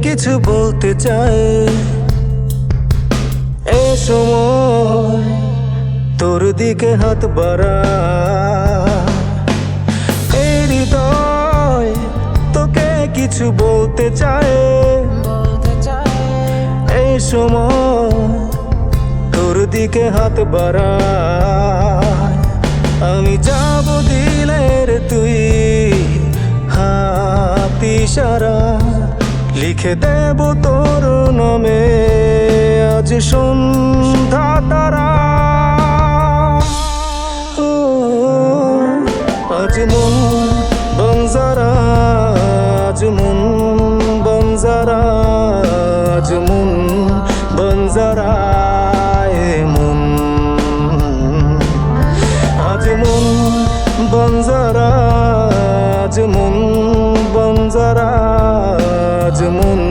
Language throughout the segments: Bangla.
কিছু বলতে চায়। এ সময় তোর দিকে হাত বাড়ায়, এই হৃদয় তোকে কিছু বলতে চায়। এই সময় তোর দিকে হাত বাড়ায়, আমি যাব দিলের তুই হাত ইশারা, লিখে দেব তোর নামে আজ সন্ধ্যা তারা। আজ মন বনজারা, আজ মন বনজারা, আজ মন বনজারা, মন আজ মন বনজারা, আজ মন বনজারা, আজ মন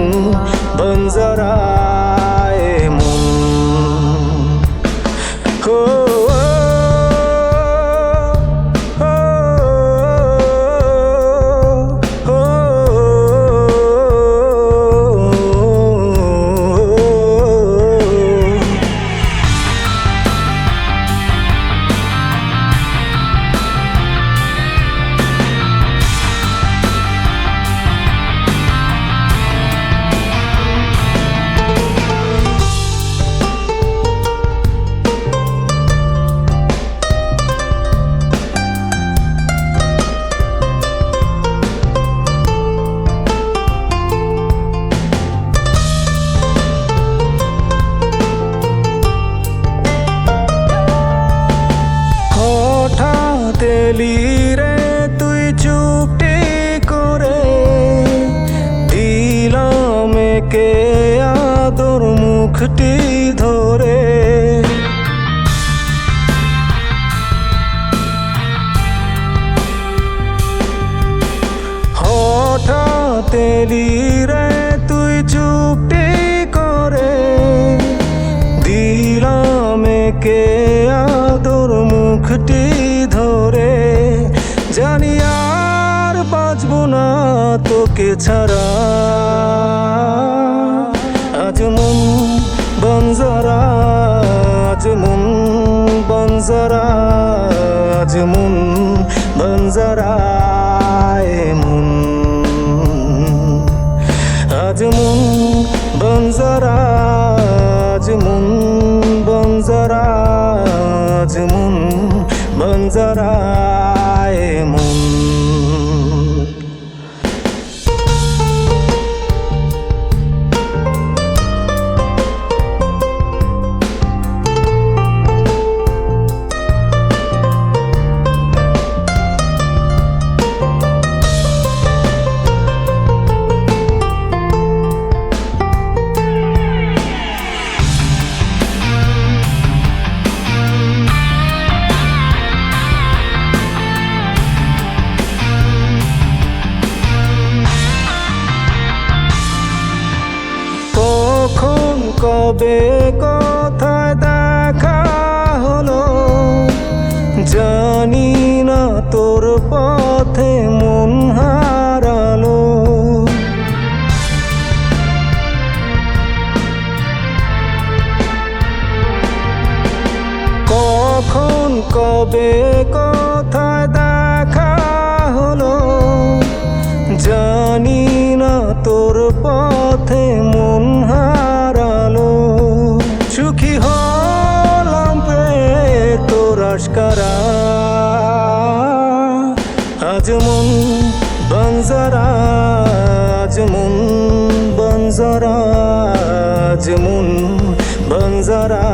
বনজারা, মন হো। তেলি রে তুই চুপটি করে দিলাম কে আদর মুখটি ধরে। হঠাৎ এলি রে তুই চুপটি করে দিলাম কে আদর মুখটি ধরে। জানি আর বাঁচব না তোকে ছাড়া, আজ মন বনজারা, আজ মন বনজারা, আজ মন বনজারা, মন আজ মন বনজারা, আজ মন বনজারা, আজ মন বনজারা, মন। কবে কোথায় দেখা হলো জানি না, তোর পথে মন হারালো। কখন কবে কোথায় দেখা হলো জানি না, তোর পথে মন হারালো। সুখী হলাম পেয়ে তোর আশকারা, আজ মন বনজারা, আজ মন বনজারা, আজ মন বনজারা।